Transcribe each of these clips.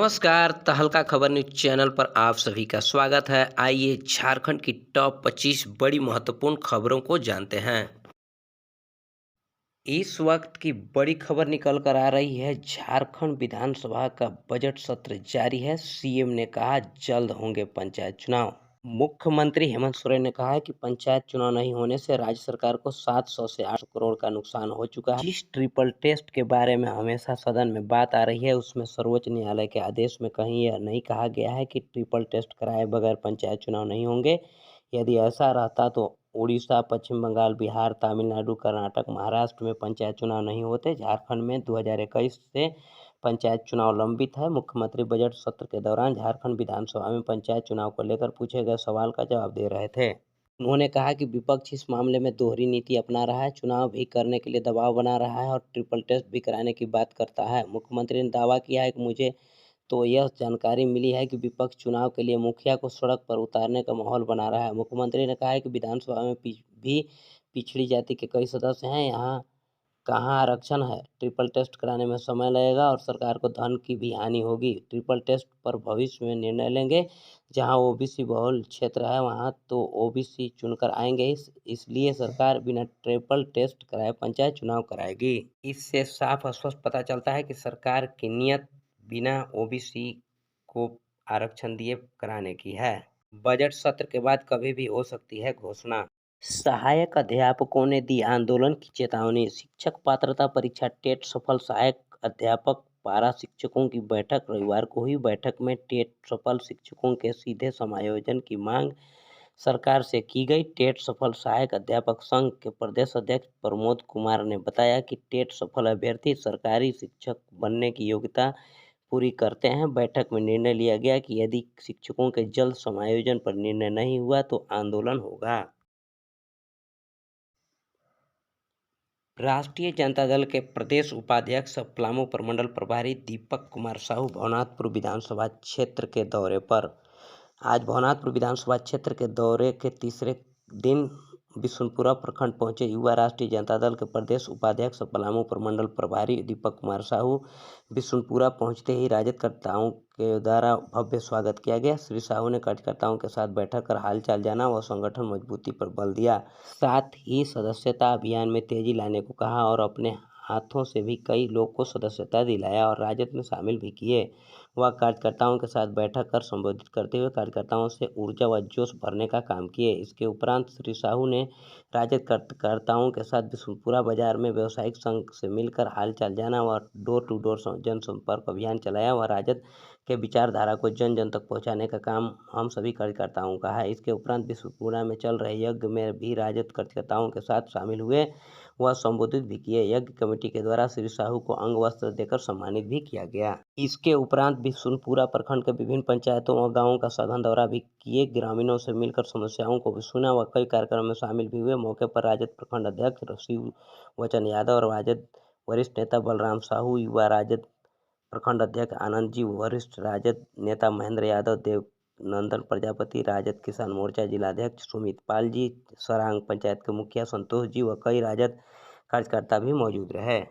नमस्कार, तहलका खबर न्यूज़ चैनल पर आप सभी का स्वागत है। आइए झारखंड की टॉप 25 बड़ी महत्वपूर्ण खबरों को जानते हैं। इस वक्त की बड़ी खबर निकल कर आ रही है। झारखंड विधानसभा का बजट सत्र जारी है। सीएम ने कहा जल्द होंगे पंचायत चुनाव। मुख्यमंत्री हेमंत सोरेन ने कहा है कि पंचायत चुनाव नहीं होने से राज्य सरकार को 700 से 800 करोड़ का नुकसान हो चुका है। जिस ट्रिपल टेस्ट के बारे में हमेशा सदन में बात आ रही है, उसमें सर्वोच्च न्यायालय के आदेश में कहीं यह नहीं कहा गया है कि ट्रिपल टेस्ट कराए बगैर पंचायत चुनाव नहीं होंगे। यदि ऐसा रहता तो उड़ीसा, पश्चिम बंगाल, बिहार, तमिलनाडु, कर्नाटक, महाराष्ट्र में पंचायत चुनाव नहीं होते। झारखंड में 2021 से पंचायत चुनाव लंबित है। मुख्यमंत्री बजट सत्र के दौरान झारखंड विधानसभा में पंचायत चुनाव को लेकर पूछे गए सवाल का जवाब दे रहे थे। उन्होंने कहा कि विपक्ष इस मामले में दोहरी नीति अपना रहा है, चुनाव भी करने के लिए दबाव बना रहा है और ट्रिपल टेस्ट भी कराने की बात करता है। मुख्यमंत्री ने दावा किया है कि मुझे तो यह जानकारी मिली है कि विपक्ष चुनाव के लिए मुखिया को सड़क पर उतारने का माहौल बना रहा है। मुख्यमंत्री ने कहा है कि विधानसभा में भी पिछड़ी जाति के कई सदस्य हैं, यहाँ कहाँ आरक्षण है। ट्रिपल टेस्ट कराने में समय लगेगा और सरकार को धन की भी हानि होगी। ट्रिपल टेस्ट पर भविष्य में निर्णय लेंगे। जहाँ ओबीसी बहुल क्षेत्र है वहाँ तो ओबीसी चुनकर आएंगे, इसलिए सरकार बिना ट्रिपल टेस्ट कराए पंचायत चुनाव कराएगी। इससे साफ स्पष्ट पता चलता है कि सरकार की नीयत बिना ओबीसी को आरक्षण दिए कराने की है। बजट सत्र के बाद कभी भी हो सकती है घोषणा। सहायक अध्यापकों ने दी आंदोलन की चेतावनी। शिक्षक पात्रता परीक्षा टेट सफल सहायक अध्यापक पारा शिक्षकों की बैठक रविवार को हुई। बैठक में टेट सफल शिक्षकों के सीधे समायोजन की मांग सरकार से की गई। टेट सफल सहायक अध्यापक संघ के प्रदेश अध्यक्ष प्रमोद कुमार ने बताया कि टेट सफल अभ्यर्थी सरकारी शिक्षक बनने की योग्यता पूरी करते हैं। बैठक में निर्णय लिया गया कि यदि शिक्षकों के जल्द समायोजन पर निर्णय नहीं हुआ तो आंदोलन होगा। राष्ट्रीय जनता दल के प्रदेश उपाध्यक्ष पलामू प्रमंडल प्रभारी दीपक कुमार साहू भवनाथपुर विधानसभा क्षेत्र के दौरे पर। आज भवनाथपुर विधानसभा क्षेत्र के दौरे के तीसरे दिन बिशुनपुरा प्रखंड पहुंचे। युवा राष्ट्रीय जनता दल के प्रदेश उपाध्यक्ष पलामू प्रमंडल प्रभारी दीपक कुमार साहू बिशुनपुरा पहुंचते ही राजद कार्यकर्ताओं के द्वारा भव्य स्वागत किया गया। श्री साहू ने कार्यकर्ताओं के साथ बैठक कर हालचाल जाना व संगठन मजबूती पर बल दिया। साथ ही सदस्यता अभियान में तेजी लाने को कहा और अपने हाथों से भी कई लोग को सदस्यता दिलाया और राजद में शामिल भी किए। वह कार्यकर्ताओं के साथ बैठक कर संबोधित करते हुए कार्यकर्ताओं से ऊर्जा व जोश भरने का काम किए। इसके उपरांत श्री साहू ने राजद कार्यकर्ताओं के साथ बिशुनपुरा बाजार में व्यावसायिक संघ से मिलकर हालचाल जाना व डोर टू डोर जनसंपर्क अभियान चलाया व राजद के विचारधारा को जन जन तक पहुंचाने का काम हम सभी कार्यकर्ताओं का है। इसके उपरांत बिशुनपुरा में चल रहे यज्ञ में भी राजद कार्यकर्ताओं के साथ शामिल हुए वह संबोधित भी किए। यज्ञ कमेटी के द्वारा श्री साहू को अंग वस्त्र देकर सम्मानित भी किया गया। इसके उपरांत बिशुनपुरा प्रखंड के विभिन्न पंचायतों और गांवों का सघन दौरा भी किए। ग्रामीणों से मिलकर समस्याओं को भी सुना व कई कार्यक्रमों में शामिल भी हुए। मौके पर राजद प्रखंड अध्यक्ष शिव वचन यादव और राजद वरिष्ठ नेता बलराम साहू, युवा राजद प्रखंड अध्यक्ष आनंद जी, वरिष्ठ राजद नेता महेंद्र यादव, देवनंदन प्रजापति, राजद किसान मोर्चा जिलाध्यक्ष सुमित पाल जी, सरांग पंचायत के मुखिया संतोष जी व कई राजद कार्यकर्ता भी मौजूद रहे।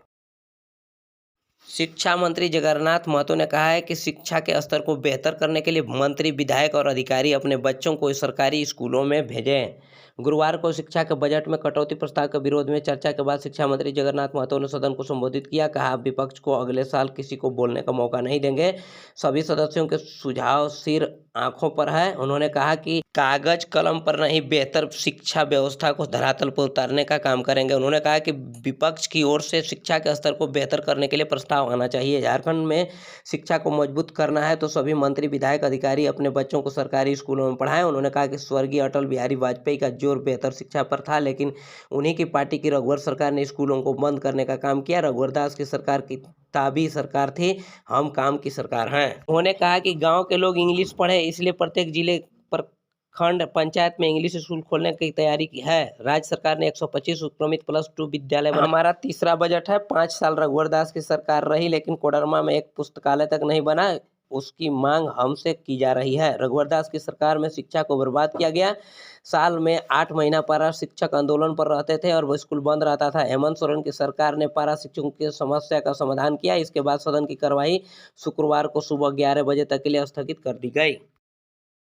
शिक्षा मंत्री जगन्नाथ महतो ने कहा है कि शिक्षा के स्तर को बेहतर करने के लिए मंत्री, विधायक और अधिकारी अपने बच्चों को सरकारी स्कूलों में भेजें। गुरुवार को शिक्षा के बजट में कटौती प्रस्ताव के विरोध में चर्चा के बाद शिक्षा मंत्री जगन्नाथ महतो ने सदन को संबोधित किया। कहा, विपक्ष को अगले साल किसी को बोलने का मौका नहीं देंगे। सभी सदस्यों के सुझाव सिर आंखों पर है। उन्होंने कहा कि कागज कलम पर नहीं, बेहतर शिक्षा व्यवस्था को धरातल पर उतारने का काम करेंगे। उन्होंने कहा कि विपक्ष की ओर से शिक्षा के स्तर को बेहतर करने के लिए प्रस्ताव आना चाहिए। झारखंड में शिक्षा को मजबूत करना है तो सभी मंत्री, विधायक, अधिकारी अपने बच्चों को सरकारी स्कूलों में पढ़ाएं। उन्होंने कहा कि स्वर्गीय अटल बिहारी वाजपेयी का जोर बेहतर शिक्षा पर था, लेकिन उन्हीं की पार्टी की रघुवर सरकार ने स्कूलों को बंद करने का काम किया। रघुवर दास की सरकार की किताबी सरकार थी, हम काम की सरकार हैं। उन्होंने कहा कि गांव के लोग इंग्लिश पढ़े, इसलिए प्रत्येक जिले प्रखंड पंचायत में इंग्लिश स्कूल खोलने की तैयारी की है। राज्य सरकार ने 125 उत्क्रमित +2 विद्यालय बनाए। हमारा तीसरा बजट है। 5 साल रघुवर दास की सरकार रही, लेकिन कोडरमा में एक पुस्तकालय तक नहीं बना। उसकी मांग हमसे की जा रही है। रघुवर दास की सरकार में शिक्षा को बर्बाद किया गया। साल में 8 महीना पारा शिक्षक आंदोलन पर रहते थे और वो स्कूल बंद रहता था। हेमंत सोरेन की सरकार ने पारा शिक्षकों की समस्या का समाधान किया। इसके बाद सदन की कार्यवाही शुक्रवार को सुबह 11 बजे तक के लिए स्थगित कर दी गई।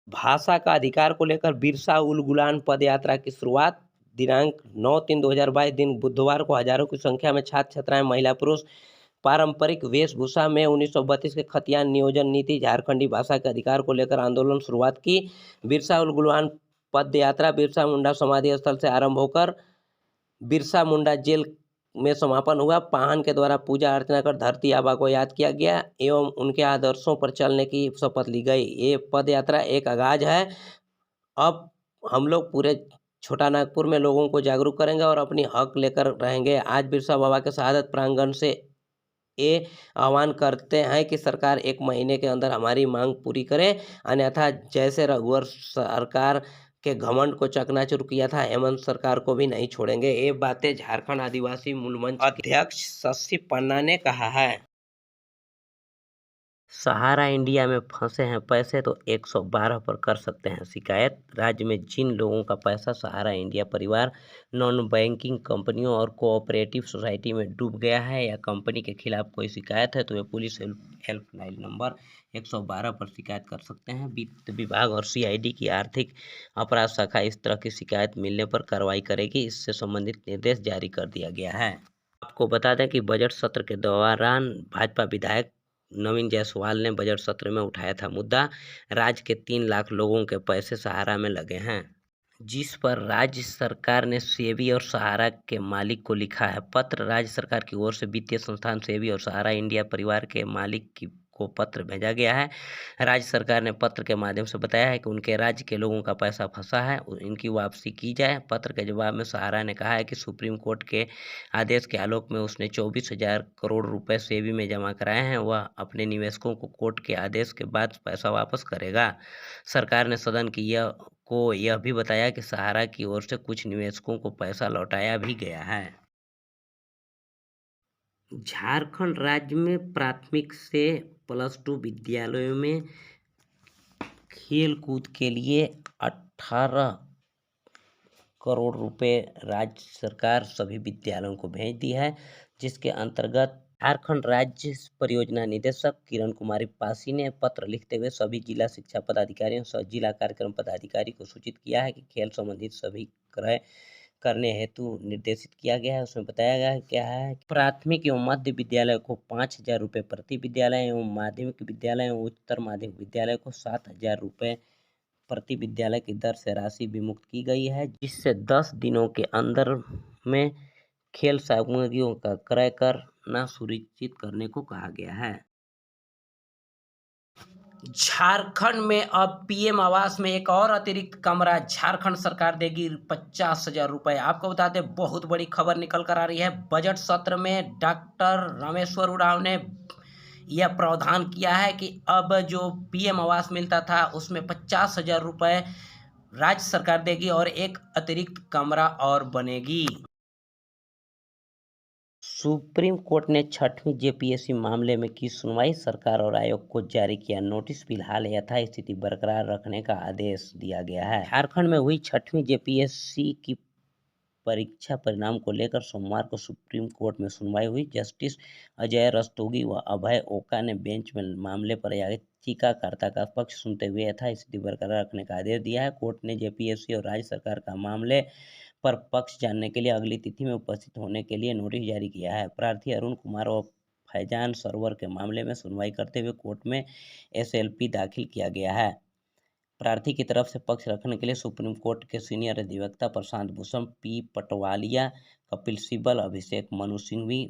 भाषा का अधिकार को लेकर बिरसा उल गुलान पद यात्रा की शुरुआत दिनांक 9/3/2022 दिन बुधवार को हजारों की संख्या में छात्र छात्राएं, महिला पुरुष पारंपरिक वेशभूषा में 1932 के खतियान नियोजन नीति झारखंडी भाषा के अधिकार को लेकर आंदोलन शुरुआत की। बिरसा उल गुलान पद यात्रा बिरसा मुंडा समाधि स्थल से आरंभ होकर बिरसा मुंडा जेल में समापन हुआ। पाहन के द्वारा पूजा अर्चना कर धरती आबा को याद किया गया एवं उनके आदर्शों पर चलने की शपथ ली गई। ये पद यात्रा एक आगाज है। अब हम लोग पूरे छोटा नागपुर में लोगों को जागरूक करेंगे और अपनी हक लेकर रहेंगे। आज बिरसा बाबा के शहादत प्रांगण से ये आह्वान करते हैं कि सरकार 1 महीने के अंदर हमारी मांग पूरी करे, अन्यथा जैसे रघुवर सरकार के घमंड को चकनाचूर किया था, हेमंत सरकार को भी नहीं छोड़ेंगे। ये बातें झारखंड आदिवासी मूल मंच अध्यक्ष शशि पन्ना ने कहा है। सहारा इंडिया में फंसे हैं पैसे तो 112 पर कर सकते हैं शिकायत। राज्य में जिन लोगों का पैसा सहारा इंडिया परिवार, नॉन बैंकिंग कंपनियों और कोऑपरेटिव सोसाइटी में डूब गया है या कंपनी के खिलाफ कोई शिकायत है तो वे पुलिस हेल्पलाइन नंबर 112 पर शिकायत कर सकते हैं। वित्त विभाग और सीआईडी की आर्थिक अपराध शाखा इस तरह की शिकायत मिलने पर कार्रवाई करेगी। इससे संबंधित निर्देश जारी कर दिया गया है। आपको बता दें कि बजट सत्र के दौरान भाजपा विधायक नवीन जायसवाल ने बजट सत्र में उठाया था मुद्दा, राज्य के 3 लाख लोगों के पैसे सहारा में लगे हैं, जिस पर राज्य सरकार ने सेबी और सहारा के मालिक को लिखा है पत्र। राज्य सरकार की ओर से वित्तीय संस्थान सेबी और सहारा इंडिया परिवार के मालिक को पत्र भेजा गया है। राज्य सरकार ने पत्र के माध्यम से बताया है कि उनके राज्य के लोगों का पैसा फंसा है, इनकी वापसी की जाए। पत्र के जवाब में सहारा ने कहा है कि सुप्रीम कोर्ट के आदेश के आलोक में उसने 24,000 करोड़ रुपए सेबी में जमा कराए हैं। वह अपने निवेशकों को कोर्ट के आदेश के बाद पैसा वापस करेगा। सरकार ने सदन की यह भी बताया कि सहारा की ओर से कुछ निवेशकों को पैसा लौटाया भी गया है। झारखंड राज्य में प्राथमिक से +2 विद्यालयों में खेल कूद के लिए 18 करोड़ रुपए राज्य सरकार सभी विद्यालयों को भेज दी है, जिसके अंतर्गत झारखंड राज्य परियोजना निदेशक किरण कुमारी पासी ने पत्र लिखते हुए सभी जिला शिक्षा पदाधिकारियों सह जिला कार्यक्रम पदाधिकारी को सूचित किया है कि खेल संबंधित सभी क्रय करने हेतु निर्देशित किया गया है। उसमें बताया गया है क्या है, प्राथमिक एवं मध्य विद्यालय को 5,000 रुपये प्रति विद्यालय एवं माध्यमिक विद्यालय एवं उच्चतर माध्यमिक विद्यालय को 7,000 रुपये प्रति विद्यालय की दर से राशि विमुक्त की गई है, जिससे 10 दिनों के अंदर में खेल सामग्रियों का क्रय करना सुनिश्चित करने को कहा गया है। झारखंड में अब पीएम आवास में एक और अतिरिक्त कमरा झारखंड सरकार देगी 50,000 रुपए। आपको बता दें, बहुत बड़ी खबर निकल कर आ रही है। बजट सत्र में डॉक्टर रामेश्वर उरांव ने यह प्रावधान किया है कि अब जो पीएम आवास मिलता था उसमें 50,000 रुपए राज्य सरकार देगी और एक अतिरिक्त कमरा और बनेगी। सुप्रीम कोर्ट ने 6वीं जेपीएससी मामले में की सुनवाई। सरकार और आयोग को जारी किया नोटिस। फिलहाल यथास्थिति बरकरार रखने का आदेश दिया गया है। झारखंड में हुई 6वीं जेपीएससी की परीक्षा परिणाम को लेकर सोमवार को सुप्रीम कोर्ट में सुनवाई हुई। जस्टिस अजय रस्तोगी व अभय ओका ने बेंच में मामले पर याचिकाकर्ता का पक्ष सुनते हुए यथास्थिति बरकरार रखने का आदेश दिया है। कोर्ट ने जेपीएससी और राज्य सरकार का मामले पर पक्ष जानने के लिए अगली तिथि में उपस्थित होने के लिए नोटिस जारी किया है। प्रार्थी अरुण कुमार और फैजान सरवर के मामले में सुनवाई करते हुए कोर्ट में एसएलपी दाखिल किया गया है। प्रार्थी की तरफ से पक्ष रखने के लिए सुप्रीम कोर्ट के सीनियर अधिवक्ता प्रशांत भूषण, पी पटवालिया, कपिल सिब्बल, अभिषेक मनु सिंघवी,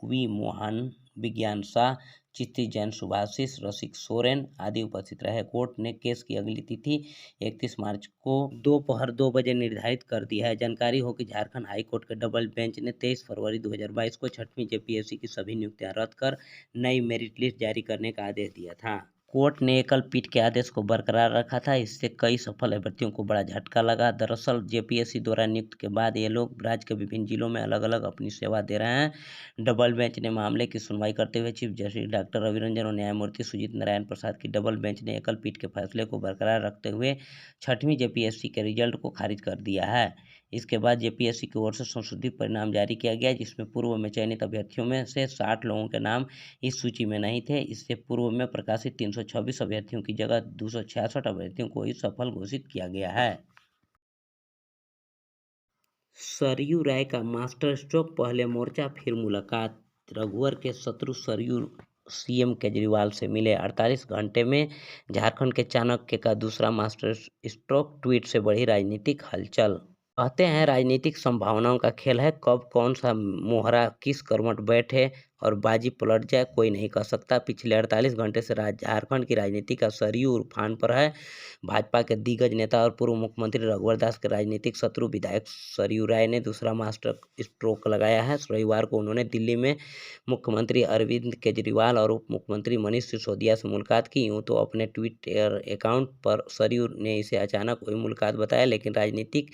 वी मोहन, विज्ञान शाह, चित्ती जैन, सुभाषिस, रसिक सोरेन आदि उपस्थित रहे। कोर्ट ने केस की अगली तिथि 31 मार्च को दोपहर 2 बजे निर्धारित कर दी है। जानकारी हो कि झारखंड हाई कोर्ट के डबल बेंच ने 23 फरवरी 2022 को 6वीं जेपीएससी की सभी नियुक्तियां रद्द कर नई मेरिट लिस्ट जारी करने का आदेश दिया था। कोर्ट ने एकल पीठ के आदेश को बरकरार रखा था। इससे कई सफल अभ्यर्थियों को बड़ा झटका लगा। दरअसल जेपीएससी द्वारा नियुक्त के बाद ये लोग राज्य के विभिन्न जिलों में अलग अलग अपनी सेवा दे रहे हैं। डबल बेंच ने मामले की सुनवाई करते हुए chief justice doctor Ravi Ranjan और न्यायमूर्ति सुजीत नारायण प्रसाद की डबल बेंच ने एकल पीठ के फैसले को बरकरार रखते हुए 6वीं जेपीएससी के रिजल्ट को खारिज कर दिया है। इसके बाद जेपीएससी की ओर से संशोधित परिणाम जारी किया गया, जिसमें पूर्व में चयनित अभ्यर्थियों में से 60 लोगों के नाम इस सूची में नहीं थे। इससे पूर्व में प्रकाशित 326 अभ्यर्थियों की जगह 266 अभ्यर्थियों को ही सफल घोषित किया गया है। सरयू राय का मास्टर स्ट्रोक, पहले मोर्चा फिर मुलाकात। रघुवर के शत्रु सरयू सीएम केजरीवाल से मिले। 48 घंटे में झारखंड के चाणक्य का दूसरा मास्टर स्ट्रोक, ट्वीट से बढ़ी राजनीतिक हलचल। कहते हैं राजनीतिक संभावनाओं का खेल है, कब कौन सा मोहरा किस करवट बैठे और बाजी पलट जाए कोई नहीं कह सकता। पिछले 48 घंटे से झारखंड की राजनीति का सरयू उफान पर है। भाजपा के दिग्गज नेता और पूर्व मुख्यमंत्री रघुवर दास के राजनीतिक शत्रु विधायक सरयू राय ने दूसरा मास्टर स्ट्रोक लगाया है। रविवार को उन्होंने दिल्ली में मुख्यमंत्री अरविंद केजरीवाल और उप मुख्यमंत्री मनीष सिसोदिया से मुलाकात की। यूँ तो अपने ट्विटर अकाउंट पर सरयू ने इसे अचानक हुई मुलाकात बताया, लेकिन राजनीतिक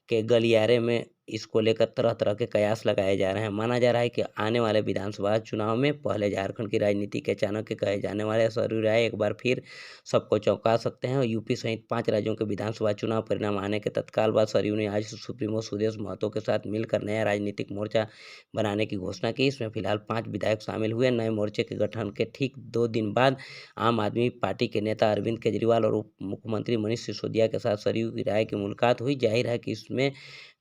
के गलियारे में इसको लेकर तरह तरह के कयास लगाए जा रहे हैं। माना जा रहा है कि आने वाले विधानसभा चुनाव में पहले झारखंड की राजनीति के चाणक्य कहे जाने वाले सरयू राय एक बार फिर सबको चौंका सकते हैं। और यूपी सहित 5 राज्यों के विधानसभा चुनाव परिणाम आने के तत्काल बाद सरयू ने आज सुप्रीमो सुदेश महतो के साथ मिलकर नया राजनीतिक मोर्चा बनाने की घोषणा की। इसमें फिलहाल 5 विधायक शामिल हुए। नए मोर्चे के गठन के ठीक 2 दिन बाद आम आदमी पार्टी के नेता अरविंद केजरीवाल और उप मुख्यमंत्री मनीष सिसोदिया के साथ सरयू राय की मुलाकात हुई। जाहिर है कि इसमें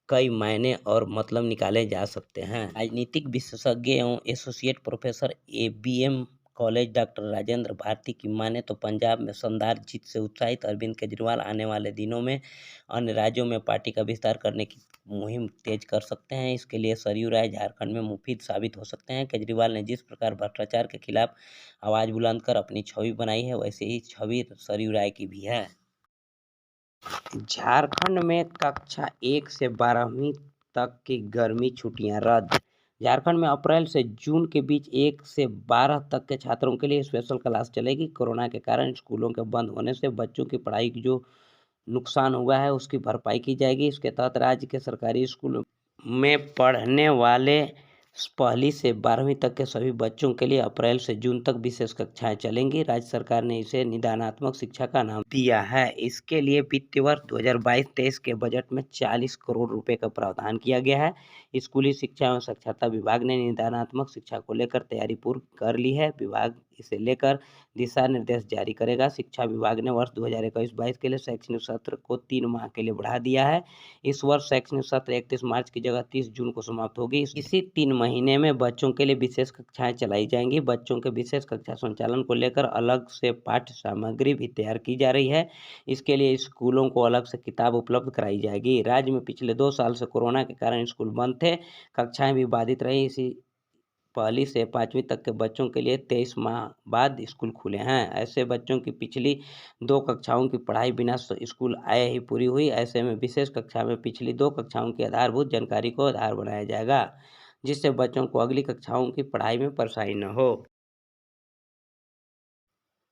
कई मायने और मतलब निकाले जा सकते हैं। राजनीतिक विशेषज्ञ एवं associate professor ABM college doctor Rajendra Bharti की माने तो पंजाब में शानदार जीत से उत्साहित अरविंद केजरीवाल आने वाले दिनों में अन्य राज्यों में पार्टी का विस्तार करने की मुहिम तेज कर सकते हैं। इसके लिए सरयू राय झारखंड में मुफीद साबित हो सकते हैं। केजरीवाल ने जिस प्रकार भ्रष्टाचार के खिलाफ आवाज बुलंद कर अपनी छवि बनाई है, वैसे ही छवि सरयू राय की भी है। झारखंड में कक्षा 1 से 12वीं तक की गर्मी छुट्टियां रद्द। झारखंड में अप्रैल से जून के बीच 1 से 12 तक के छात्रों के लिए स्पेशल क्लास चलेगी। कोरोना के कारण स्कूलों के बंद होने से बच्चों की पढ़ाई की जो नुकसान हुआ है उसकी भरपाई की जाएगी। इसके तहत राज्य के सरकारी स्कूलों में पढ़ने वाले पहली से 12वीं तक के सभी बच्चों के लिए अप्रैल से जून तक विशेष कक्षाएं चलेंगी। राज्य सरकार ने इसे निदानात्मक शिक्षा का नाम दिया है। इसके लिए वित्तीय वर्ष 2022-23 के बजट में 40 करोड़ रुपए का प्रावधान किया गया है। स्कूली शिक्षा एवं साक्षरता विभाग ने निदानात्मक शिक्षा को लेकर तैयारी पूर्ण कर ली है। विभाग इसे लेकर दिशा निर्देश जारी करेगा। शिक्षा विभाग ने वर्ष 2021-22 के लिए शैक्षणिक सत्र को 3 माह के लिए बढ़ा दिया है। इस वर्ष शैक्षणिक सत्र 31 मार्च की जगह 30 जून को समाप्त होगी। इसी 3 महीने में बच्चों के लिए विशेष कक्षाएं चलाई जाएंगी। बच्चों के विशेष कक्षा संचालन को लेकर अलग से पाठ्य सामग्री भी तैयार की जा रही है। इसके लिए स्कूलों को अलग से किताब उपलब्ध कराई जाएगी। राज्य में पिछले 2 साल से कोरोना के कारण स्कूल बंद थे, कक्षाएं भी बाधित रही। इसी पहली से 5वीं तक के बच्चों के लिए 23 माह बाद स्कूल खुले हैं। ऐसे बच्चों की पिछली 2 कक्षाओं की पढ़ाई बिना स्कूल आए ही पूरी हुई। ऐसे में विशेष कक्षा में पिछली 2 कक्षाओं की आधारभूत जानकारी को आधार बनाया जाएगा, जिससे बच्चों को अगली कक्षाओं की पढ़ाई में परेशानी न हो।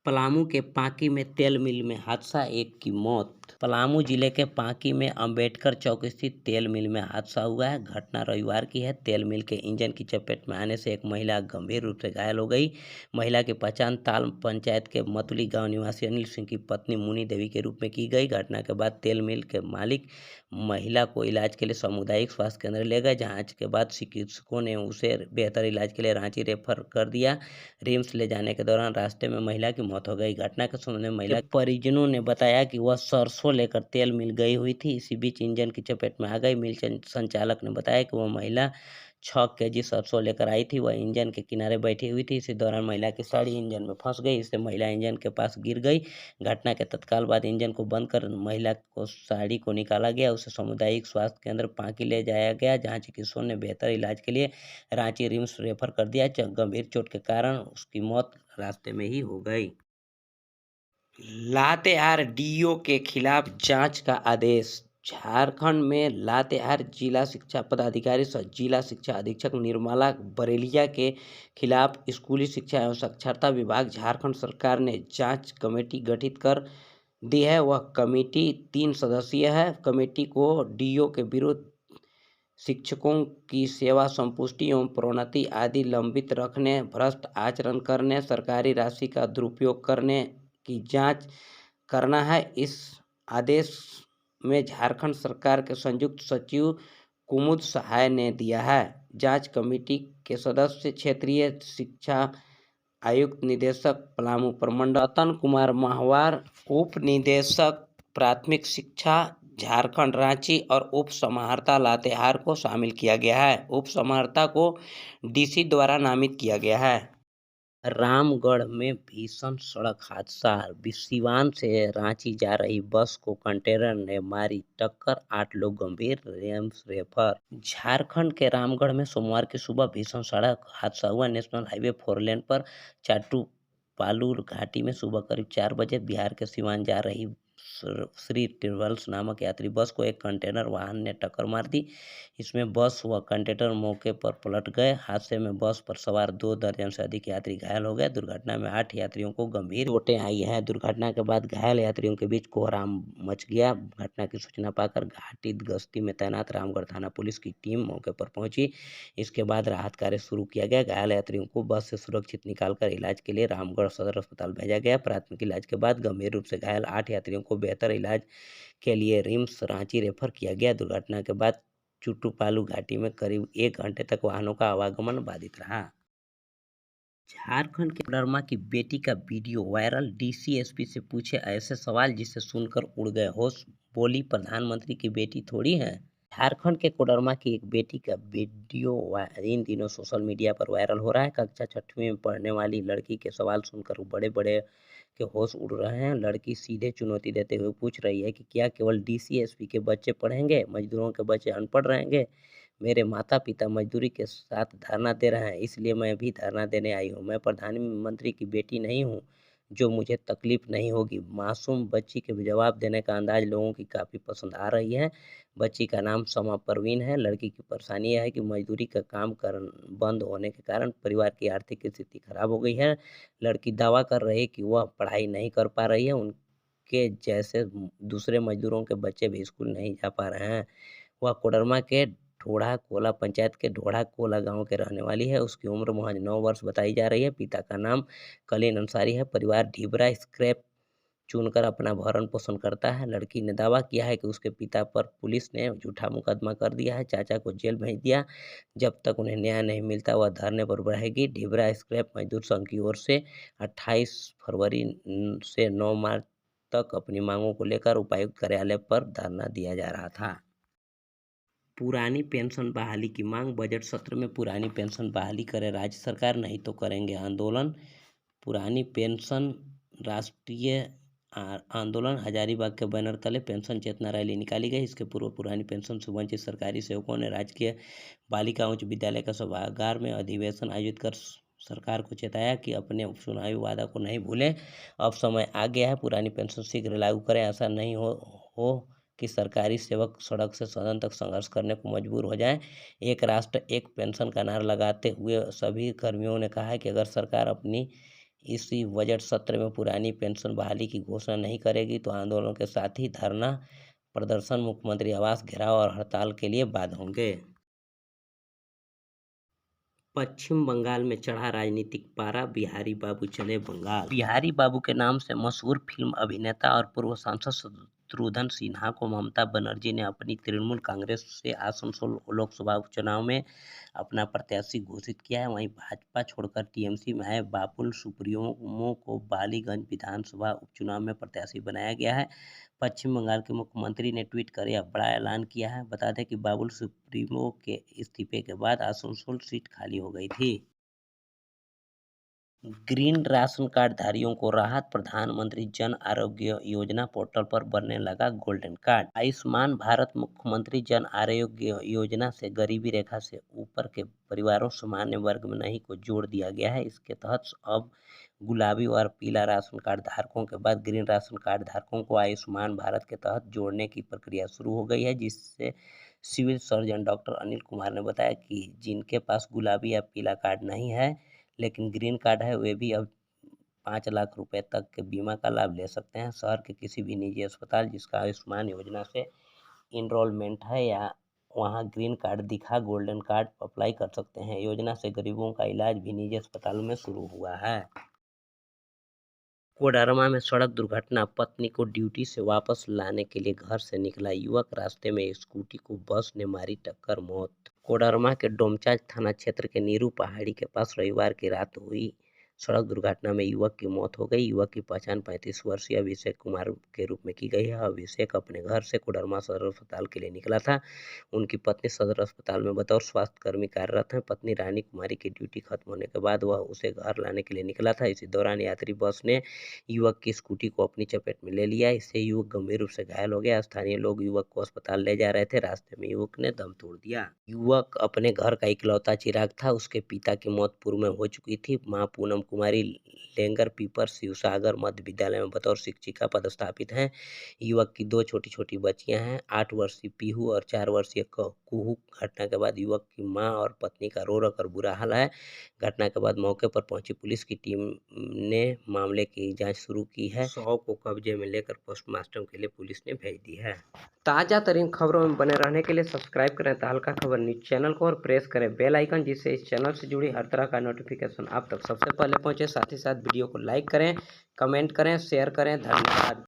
पलामू के पांकी में तेल मिल में हादसा, 1 की मौत। पलामू जिले के पांकी में अंबेडकर चौक स्थित तेल मिल में हादसा हुआ है। घटना रविवार की है। तेल मिल के इंजन की चपेट में आने से एक महिला गंभीर रूप से घायल हो गई। महिला की पहचान ताल पंचायत के मतुली गांव निवासी अनिल सिंह की पत्नी मुनी देवी के रूप में की गई। घटना के बाद तेल मिल के मालिक महिला को इलाज के लिए सामुदायिक स्वास्थ्य केंद्र ले गए। जांच के बाद चिकित्सकों ने उसे बेहतर इलाज के लिए रांची रेफर कर दिया। रिम्स ले जाने के दौरान रास्ते में महिला की मौत हो गई। घटना के संबंध में महिला के परिजनों ने बताया कि वह सरसों लेकर तेल मिल गई हुई थी। इसी बीच इंजन की चपेट में आ गई। मिल संचालक ने बताया कि वह महिला 6 केजी सरसों लेकर आई थी। वह इंजन के किनारे बैठी हुई थी। इसी दौरान महिला की साड़ी इंजन में फंस गई। इससे महिला इंजन के पास गिर गई। घटना के तत्काल बाद इंजन को बंद कर महिला को साड़ी को निकाला गया। उसे सामुदायिक स्वास्थ्य केंद्र पांकी ले जाया गया, जहां चिकित्सकों ने बेहतर इलाज के लिए रांची रिम्स रेफर कर दिया। गंभीर चोट के कारण उसकी मौत रास्ते में ही हो गई। लातेहार डीओ के खिलाफ जांच का आदेश। झारखंड में लातेहार जिला शिक्षा पदाधिकारी सह जिला शिक्षा अधीक्षक निर्मला बरेलिया के खिलाफ स्कूली शिक्षा एवं साक्षरता विभाग झारखंड सरकार ने जांच कमेटी गठित कर दी है। वह कमेटी 3 सदस्यीय है। कमेटी को डीओ के विरुद्ध शिक्षकों की सेवा संपुष्टि एवं प्रोन्नति आदि लंबित रखने, भ्रष्ट आचरण करने, सरकारी राशि का दुरुपयोग करने की जांच करना है। इस आदेश में झारखंड सरकार के संयुक्त सचिव कुमुद सहाय ने दिया है। जांच कमेटी के सदस्य क्षेत्रीय शिक्षा आयुक्त निदेशक पलामू प्रमंडल रतन कुमार माहवार, उप निदेशक प्राथमिक शिक्षा झारखंड रांची और उप समाहर्ता लातेहार को शामिल किया गया है। उप समाहर्ता को डीसी द्वारा नामित किया गया है। रामगढ़ में भीषण सड़क हादसा। सिवान से रांची जा रही बस को कंटेनर ने मारी टक्कर, 8 लोग गंभीर, रिम्स रेफर। झारखंड के रामगढ़ में सोमवार की सुबह भीषण सड़क हादसा हुआ। नेशनल हाईवे 4 लेन पर चाटूपालू घाटी में सुबह करीब 4 बजे बिहार के सिवान जा रही श्री ट्रेवल्स नामक यात्री बस को एक कंटेनर वाहन ने टक्कर मार दी। इसमें बस व कंटेनर मौके पर पलट गए। हादसे में बस पर सवार 2 दर्जन से अधिक यात्री घायल हो गए। दुर्घटना में 8 यात्रियों को गंभीर चोटें आई हैं। दुर्घटना के बाद घायल यात्रियों के बीच कोहराम मच गया। घटना की सूचना पाकर घाटी गश्ती में तैनात रामगढ़ थाना पुलिस की टीम मौके पर पहुंची। इसके बाद राहत कार्य शुरू किया गया। घायल यात्रियों को बस से सुरक्षित निकालकर इलाज के लिए रामगढ़ सदर अस्पताल भेजा गया। प्राथमिक इलाज के बाद गंभीर रूप से घायल 8 यात्रियों को बेहतर इलाज के लिए रिम्स रांची रेफर किया गया। दुर्घटना के बाद चुटूपालू घाटी में करीब 1 घंटे तक वाहनों का आवागमन बाधित रहा। झारखंड के कोडरमा की बेटी का वीडियो वायरल। डीसी एसपी से पूछे ऐसे सवाल जिसे सुनकर उड़ गए होश। बोली प्रधानमंत्री की बेटी थोड़ी है। झारखंड के कोडरमा की एक बेटी का वीडियो इन दिनों सोशल मीडिया पर वायरल हो रहा है। कक्षा 6वीं में पढ़ने वाली लड़की के सवाल सुनकर बड़े बड़े के होश उड़ रहे हैं। लड़की सीधे चुनौती देते हुए पूछ रही है कि क्या केवल डीसी एसपी के बच्चे पढ़ेंगे, मजदूरों के बच्चे अनपढ़ रहेंगे? मेरे माता पिता मजदूरी के साथ धरना दे रहे हैं, इसलिए मैं भी धरना देने आई हूँ। मैं प्रधानमंत्री की बेटी नहीं हूँ जो मुझे तकलीफ नहीं होगी। मासूम बच्ची के जवाब देने का अंदाज लोगों की काफ़ी पसंद आ रही है। बच्ची का नाम समा परवीन है। लड़की की परेशानी यह है कि मजदूरी का काम बंद होने के कारण परिवार की आर्थिक स्थिति खराब हो गई है। लड़की दावा कर रही है कि वह पढ़ाई नहीं कर पा रही है। उनके जैसे दूसरे मजदूरों के बच्चे भी स्कूल नहीं जा पा रहे हैं। वह कोडरमा के ढोढ़ा कोला पंचायत के ढोढ़ा कोला गांव के रहने वाली है। उसकी उम्र महज 9 वर्ष बताई जा रही है। पिता का नाम कलीन अंसारी है। परिवार ढिबरा स्क्रैप चुनकर अपना भरण पोषण करता है। लड़की ने दावा किया है कि उसके पिता पर पुलिस ने झूठा मुकदमा कर दिया है, चाचा को जेल भेज दिया। जब तक उन्हें न्याय नहीं मिलता वह धरने पर रहेगी। ढिबरा स्क्रैप मजदूर संघ की ओर से 28 फरवरी से 9 मार्च तक अपनी मांगों को लेकर उपायुक्त कार्यालय पर धरना दिया जा रहा था। पुरानी पेंशन बहाली की मांग। बजट सत्र में पुरानी पेंशन बहाली करे राज्य सरकार, नहीं तो करेंगे आंदोलन। पुरानी पेंशन राष्ट्रीय आंदोलन हजारीबाग के बैनर तले पेंशन चेतना रैली निकाली गई। इसके पूर्व पुरानी पेंशन से वंचित सरकारी सेवकों ने राजकीय बालिका उच्च विद्यालय का सभागार में अधिवेशन आयोजित कर सरकार को चेताया कि अपने चुनावी वादा को नहीं भूलें। अब समय आ गया है, पुरानी पेंशन शीघ्र लागू करें। ऐसा नहीं हो कि सरकारी सेवक सड़क से सदन तक संघर्ष करने को मजबूर हो जाएं। एक राष्ट्र एक पेंशन का नारा लगाते हुए सभी कर्मियों ने कहा है कि अगर सरकार अपनी इसी बजट सत्र में पुरानी पेंशन बहाली की घोषणा नहीं करेगी तो आंदोलन के साथ ही धरना प्रदर्शन, मुख्यमंत्री आवास घेराव और हड़ताल के लिए बाध्य होंगे। पश्चिम बंगाल में चढ़ा राजनीतिक पारा। बिहारी बाबू चले बंगाल। बिहारी बाबू के नाम से मशहूर फिल्म अभिनेता और पूर्व सांसद शत्रुघ्न सिन्हा को ममता बनर्जी ने अपनी तृणमूल कांग्रेस से आसनसोल लोकसभा उपचुनाव में अपना प्रत्याशी घोषित किया है। वहीं भाजपा छोड़कर टीएमसी में आए बाबुल सुप्रियोमो को बालीगंज विधानसभा उपचुनाव में प्रत्याशी बनाया गया है। पश्चिम बंगाल के मुख्यमंत्री ने ट्वीट कर यह बड़ा ऐलान किया है। बता दें कि बाबुल सुप्रीमो के इस्तीफे के बाद आसनसोल सीट खाली हो गई थी। ग्रीन राशन कार्ड धारियों को राहत। प्रधानमंत्री जन आरोग्य योजना पोर्टल पर बनने लगा गोल्डन कार्ड। आयुष्मान भारत मुख्यमंत्री जन आरोग्य योजना से गरीबी रेखा से ऊपर के परिवारों सामान्य वर्ग में नहीं को जोड़ दिया गया है। इसके तहत अब गुलाबी और पीला राशन कार्ड धारकों के बाद ग्रीन राशन कार्ड धारकों को आयुष्मान भारत के तहत जोड़ने की प्रक्रिया शुरू हो गई है, जिससे civil surgeon doctor Anil Kumar ने बताया कि जिनके पास गुलाबी या पीला कार्ड नहीं है लेकिन ग्रीन कार्ड है, वे भी अब 5 लाख रुपए तक के बीमा का लाभ ले सकते हैं। शहर के किसी भी निजी अस्पताल जिसका आयुष्मान योजना से इनरोलमेंट है या वहाँ ग्रीन कार्ड दिखा गोल्डन कार्ड अप्लाई कर सकते हैं। योजना से गरीबों का इलाज भी निजी अस्पतालों में शुरू हुआ है। कोडरमा में सड़क दुर्घटना, पत्नी को ड्यूटी से वापस लाने के लिए घर से निकला युवक, रास्ते में स्कूटी को बस ने मारी टक्कर, मौत। कोडरमा के डोमचांच थाना क्षेत्र के नीरू पहाड़ी के पास रविवार की रात हुई सड़क दुर्घटना में युवक की मौत हो गई। युवक की पहचान 35 वर्षीय अभिषेक कुमार के रूप में की गई है। अभिषेक अपने घर से कोडरमा सदर अस्पताल के लिए निकला था। उनकी पत्नी सदर अस्पताल में बतौर स्वास्थ्यकर्मी कार्यरत हैं। पत्नी रानी कुमारी की ड्यूटी खत्म होने के बाद वह उसे घर लाने के लिए निकला था। इसी दौरान यात्री बस ने युवक की स्कूटी को अपनी चपेट में ले लिया। इससे युवक गंभीर रूप से घायल हो गया। स्थानीय लोग युवक को अस्पताल ले जा रहे थे। रास्ते में युवक ने दम तोड़ दिया। युवक अपने घर का इकलौता चिराग था। उसके पिता की मौत पूर्व में हो चुकी थी। मां पूनम कुमारी लेंगर पीपर शिवसागर मध्य विद्यालय में बतौर शिक्षिका पदस्थापित हैं। युवक की 2 छोटी-छोटी बच्चियां हैं, 8 वर्षीय पीहू और 4 वर्षीय कुहू। घटना के बाद युवक की मां और पत्नी का रो-रो कर बुरा हाल है। घटना के बाद मौके पर पहुंची पुलिस की टीम ने मामले की जांच शुरू की है। शव को कब्जे में लेकर पोस्टमार्टम के लिए पुलिस ने भेज दी है। ताजा तरीन खबरों में बने रहने के लिए सब्सक्राइब करें तहलका खबर न्यूज चैनल को और प्रेस करें बेल आइकन, जिससे इस चैनल से जुड़ी हर तरह का नोटिफिकेशन आप तक सबसे पहले पहुंचे। साथ ही साथ वीडियो को लाइक करें, कमेंट करें, शेयर करें। धन्यवाद।